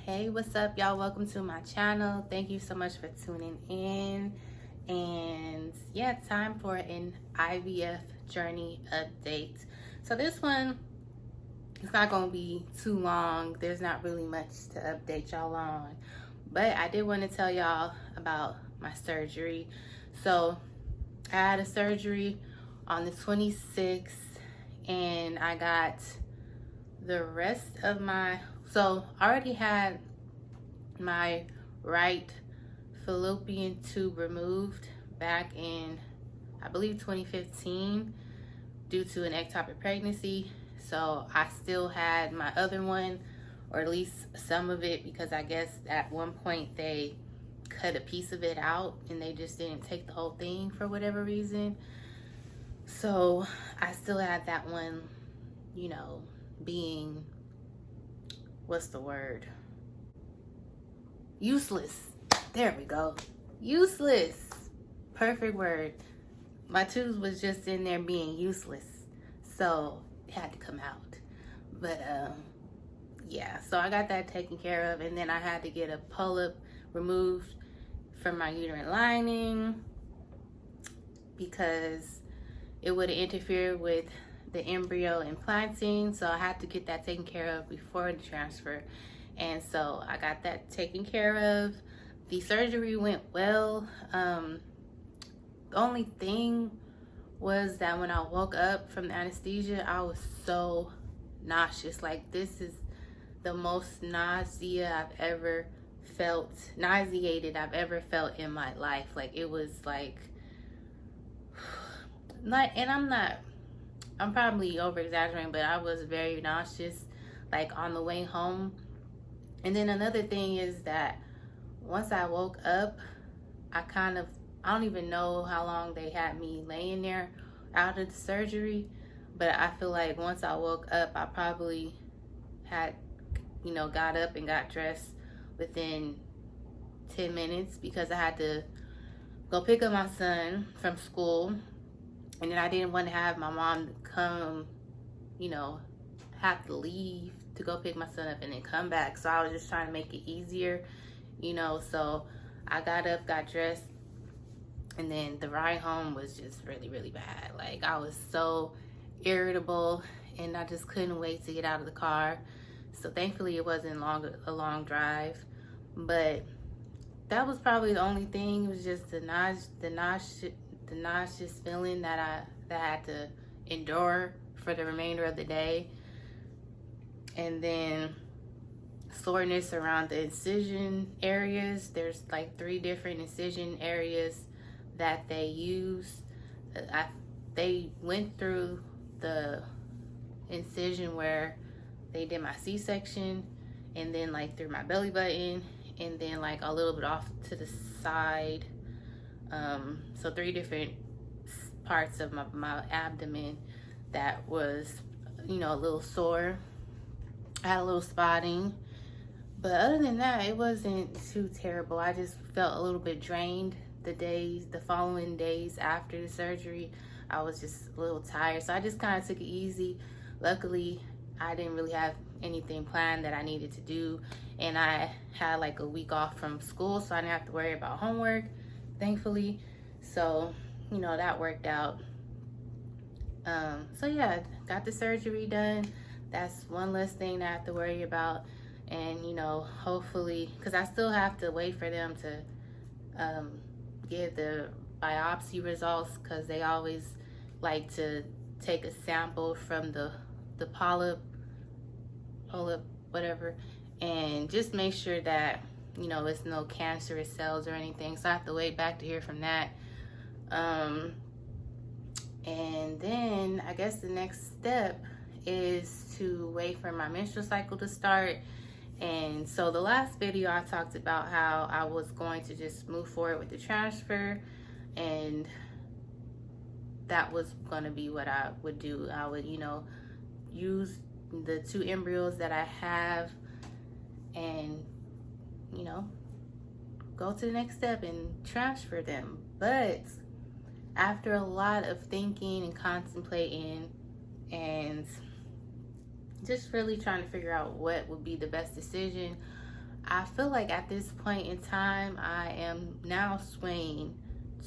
Hey, what's up, y'all? Welcome to my channel. Thank you so much for tuning in. And yeah, time for an IVF journey update. So this one, it's not going to be too long. There's not really much to update y'all on. But I did want to tell y'all about my surgery. So I had a surgery on the 26th, and I got the rest of my, so I already had my right fallopian tube removed back in, I believe, 2015 due to an ectopic pregnancy. So I still had my other one, or at least some of it, because I guess at one point they cut a piece of it out and they just didn't take the whole thing for whatever reason. So I still had that one, being, what's the word? Useless. There we go. Useless. Perfect word. My tubes was just in there being useless. So it had to come out. But yeah, so I got that taken care of, and then I had to get a polyp removed from my uterine lining because it would have interfered with the embryo implanting. So I had to get that taken care of before the transfer. And so I got that taken care of. The surgery went well. The only thing was that when I woke up from the anesthesia, I was so nauseous. Like, this is the most nausea I've ever felt, nauseated I've ever felt in my life. Like, it was like, and I'm probably over exaggerating, but I was very nauseous, like, on the way home. And then another thing is that once I woke up, I don't even know how long they had me laying there out of the surgery, but I feel like once I woke up, I probably had, got up and got dressed within 10 minutes because I had to go pick up my son from school. And then I didn't want to have my mom come, have to leave to go pick my son up and then come back. So I was just trying to make it easier, so I got up, got dressed, and then the ride home was just really, really bad. Like, I was so irritable and I just couldn't wait to get out of the car. So thankfully it wasn't a long drive, but that was probably the only thing. It was just the nauseous feeling that I had to endure for the remainder of the day. And then soreness around the incision areas. There's like 3 different incision areas that they use. They went through the incision where they did my C-section, and then like through my belly button, and then like a little bit off to the side. So 3 different parts of my abdomen that was, a little sore. I had a little spotting, but other than that, it wasn't too terrible. I just felt a little bit drained the following days after the surgery. I was just a little tired, so I just kind of took it easy. Luckily, I didn't really have anything planned that I needed to do, and I had like a week off from school, so I didn't have to worry about homework, thankfully. So, that worked out. So yeah, got the surgery done. That's one less thing that I have to worry about. And, hopefully, because I still have to wait for them to give the biopsy results, because they always like to take a sample from the polyp, whatever, and just make sure that, it's no cancerous cells or anything. So I have to wait back to hear from that. And then I guess the next step is to wait for my menstrual cycle to start. And so the last video I talked about how I was going to just move forward with the transfer, and that was going to be what I would do. I would, use the 2 embryos that I have and, go to the next step and transfer them. But after a lot of thinking and contemplating and just really trying to figure out what would be the best decision, I feel like at this point in time, I am now swaying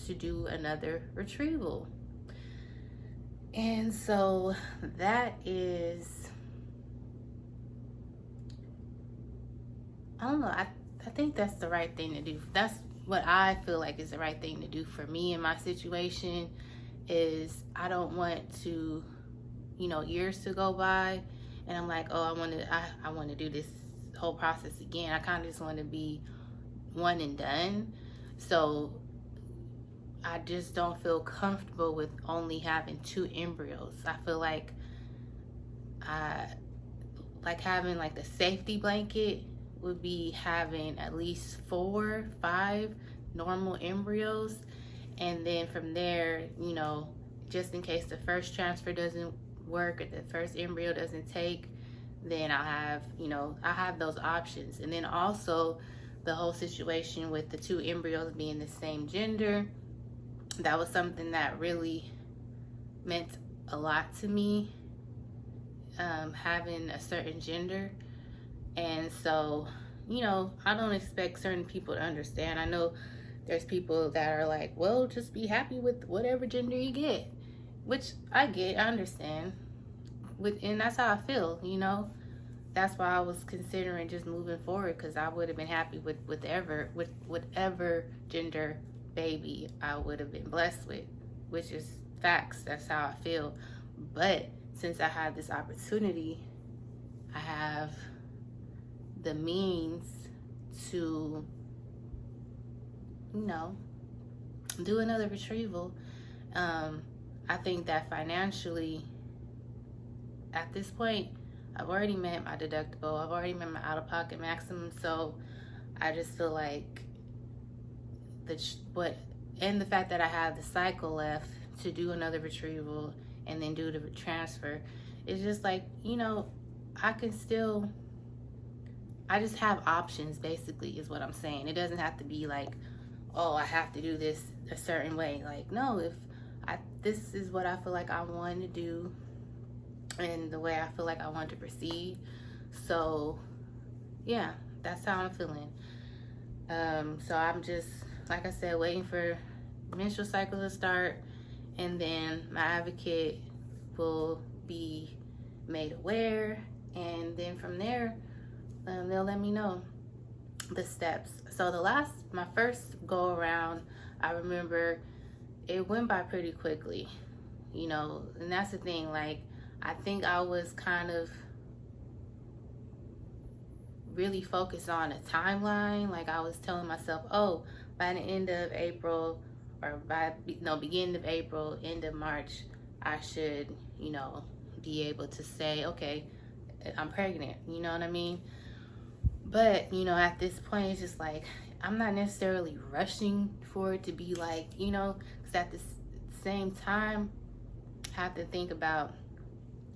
to do another retrieval. And so that is, I don't know, I think that's the right thing to do. That's what I feel like is the right thing to do for me in my situation. Is I don't want to, years to go by and I'm like, oh, I want to do this whole process again. I kind of just want to be one and done. So I just don't feel comfortable with only having 2 embryos. I feel like I like having like the safety blanket would be having at least 4, 5 normal embryos, and then from there, just in case the first transfer doesn't work or the first embryo doesn't take, then I have those options. And then also the whole situation with the 2 embryos being the same gender, that was something that really meant a lot to me, having a certain gender. And so, I don't expect certain people to understand. I know there's people that are like, well, just be happy with whatever gender you get, which I get, I understand. And that's how I feel, That's why I was considering just moving forward, because I would have been happy with whatever gender baby I would have been blessed with, which is facts. That's how I feel. But since I have this opportunity, I have the means to, do another retrieval. I think that financially, at this point, I've already met my deductible. I've already met my out-of-pocket maximum. So I just feel like the fact that I have the cycle left to do another retrieval and then do the transfer, it's just like, I just have options, basically, is what I'm saying. It doesn't have to be like, oh, I have to do this a certain way. Like, no, this is what I feel like I want to do and the way I feel like I want to proceed. So, yeah, that's how I'm feeling. So I'm just, like I said, waiting for menstrual cycle to start, and then my advocate will be made aware, and then from there, they'll let me know the steps. So my first go around, I remember it went by pretty quickly, and that's the thing. Like, I think I was kind of really focused on a timeline. Like, I was telling myself, oh, by the end of April, or beginning of April, end of March, I should, be able to say, okay, I'm pregnant. You know what I mean? But, at this point, it's just like, I'm not necessarily rushing for it to be like, because at the same time, I have to think about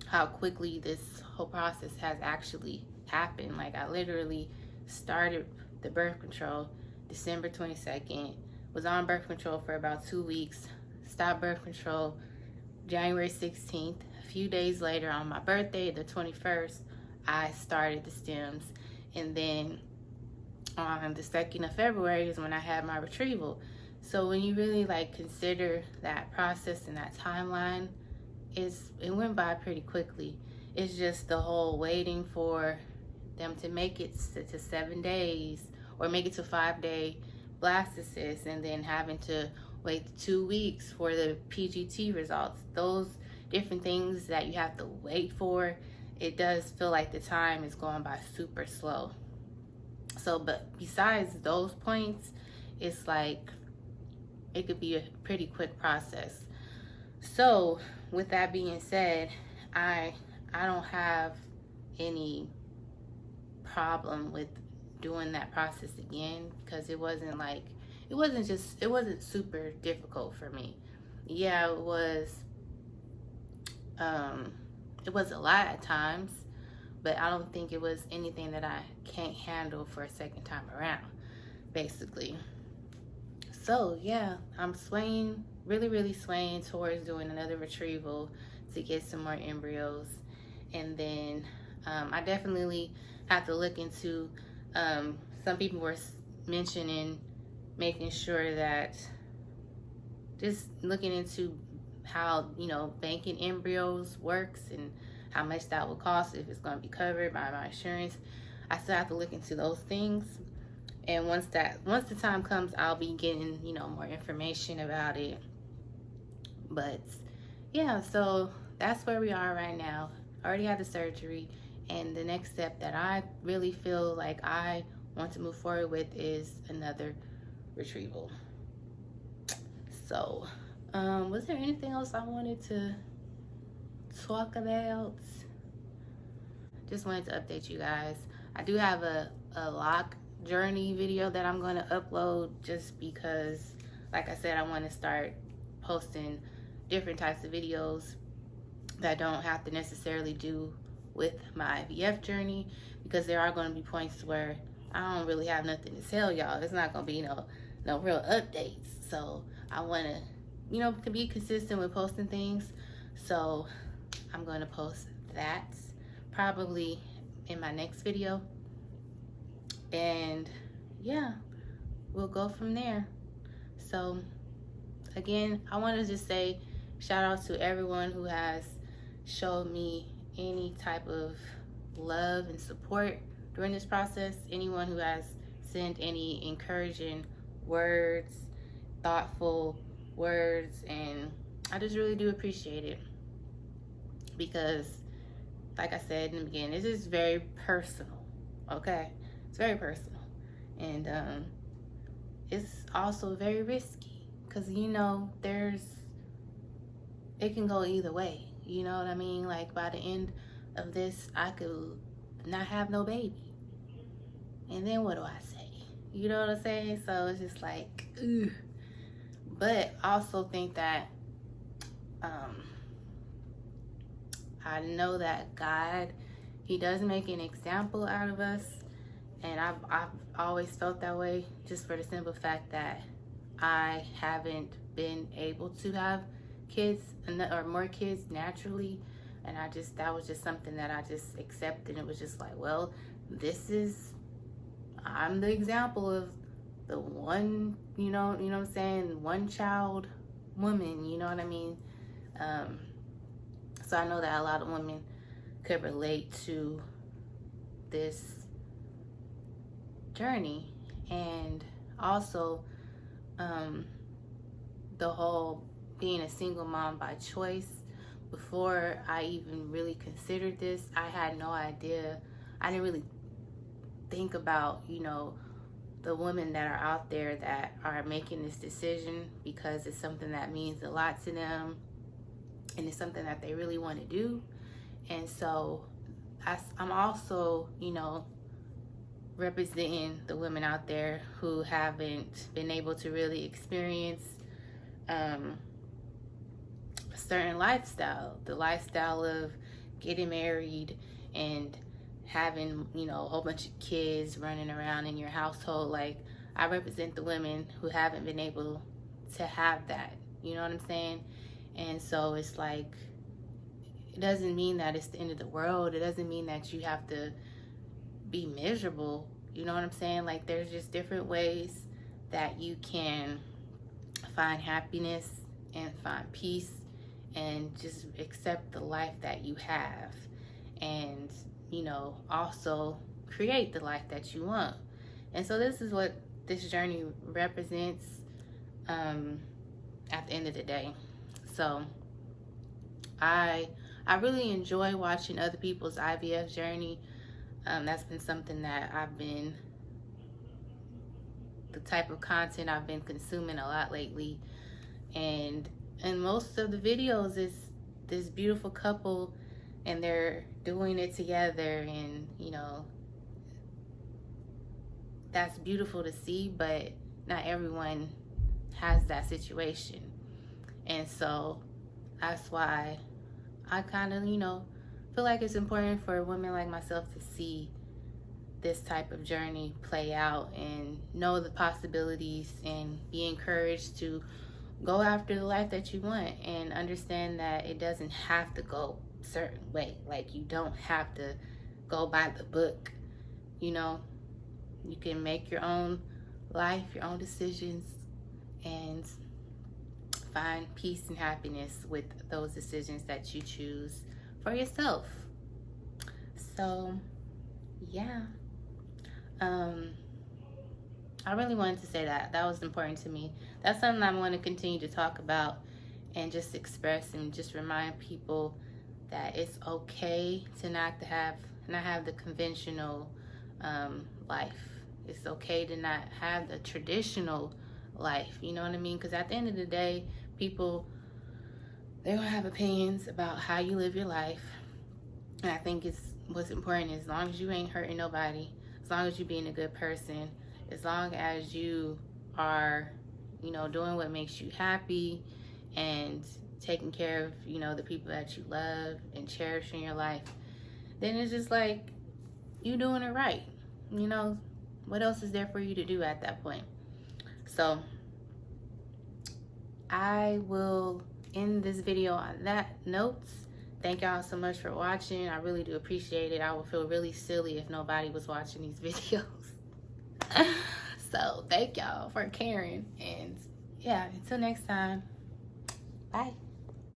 how quickly this whole process has actually happened. Like, I literally started the birth control December 22nd, was on birth control for about 2 weeks, stopped birth control January 16th. A few days later, on my birthday, the 21st, I started the stems. And then on the 2nd of February is when I had my retrieval. So when you really consider that process and that timeline, it went by pretty quickly. It's just the whole waiting for them to make it to 7 days or make it to 5-day blastocyst, and then having to wait 2 weeks for the PGT results. Those different things that you have to wait for, it does feel like the time is going by super slow. So, but besides those points, it's like it could be a pretty quick process. So, with that being said, I don't have any problem with doing that process again, because it wasn't super difficult for me. Yeah, it was a lot at times, but I don't think it was anything that I can't handle for a second time around, basically. So yeah, I'm swaying, really swaying towards doing another retrieval to get some more embryos. And then I definitely have to look into some people were mentioning making sure that just looking into how, you know, banking embryos works and how much that will cost, if it's going to be covered by my insurance. I still have to look into those things. And once the time comes, I'll be getting, you know, more information about it. But yeah, so that's where we are right now. I already had the surgery, and the next step that I really feel like I want to move forward with is another retrieval. So, was there anything else I wanted to talk about? Just wanted to update you guys. I do have a lock journey video that I'm going to upload, just because, like I said, I want to start posting different types of videos that don't have to necessarily do with my IVF journey, because there are going to be points where I don't really have nothing to tell y'all. It's not going to be no real updates. So I want to, you know, to be consistent with posting things. So I'm going to post that probably in my next video. And yeah, we'll go from there. So again, I want to just say shout out to everyone who has showed me any type of love and support during this process. Anyone who has sent any encouraging words, thoughtful words, and I just really do appreciate it, because like I said in the beginning, this is very personal. Okay, it's very personal, and it's also very risky, because you know it can go either way. You know what I mean? Like, by the end of this, I could not have no baby, and then what do I say? You know what I'm saying? So it's just like, ugh. But I also think that I know that God, He does make an example out of us, and I've always felt that way, just for the simple fact that I haven't been able to have kids or more kids naturally, and that was just something that I just accepted. It was just like, well, I'm the example of the one, you know what I'm saying, one child woman, you know what I mean? So I know that a lot of women could relate to this journey. And also the whole being a single mom by choice. Before I even really considered this, I had no idea. I didn't really think about, you know, the women that are out there that are making this decision because it's something that means a lot to them, and it's something that they really want to do. And so I'm also, you know, representing the women out there who haven't been able to really experience a certain lifestyle, the lifestyle of getting married and having, you know, a whole bunch of kids running around in your household. Like, I represent the women who haven't been able to have that, you know what I'm saying? And so it's like, it doesn't mean that it's the end of the world. It doesn't mean that you have to be miserable, you know what I'm saying? Like, there's just different ways that you can find happiness and find peace and just accept the life that you have, and, you know, also create the life that you want. And so this is what this journey represents at the end of the day. So I really enjoy watching other people's IVF journey. That's been something that the type of content I've been consuming a lot lately. And most of the videos is this beautiful couple, and they're doing it together, and, you know, that's beautiful to see, but not everyone has that situation. And so that's why I kind of, you know, feel like it's important for women like myself to see this type of journey play out and know the possibilities and be encouraged to go after the life that you want, and understand that it doesn't have to go a certain way. Like, you don't have to go by the book, you know. You can make your own life, your own decisions, and find peace and happiness with those decisions that you choose for yourself. So, yeah. I really wanted to say that. That was important to me. That's something I want to continue to talk about and just express and just remind people that it's okay to not have the conventional life. It's okay to not have the traditional life. You know what I mean? Because at the end of the day, people, they're gonna have opinions about how you live your life. And I think what's important is, as long as you ain't hurting nobody, as long as you being a good person, as long as you are, doing what makes you happy and taking care of, the people that you love and cherish in your life, then it's just like you doing it right. What else is there for you to do at that point? So I will end this video on that note. Thank y'all so much for watching. I really do appreciate it. I would feel really silly if nobody was watching these videos. So thank y'all for caring. And yeah, until next time. Bye.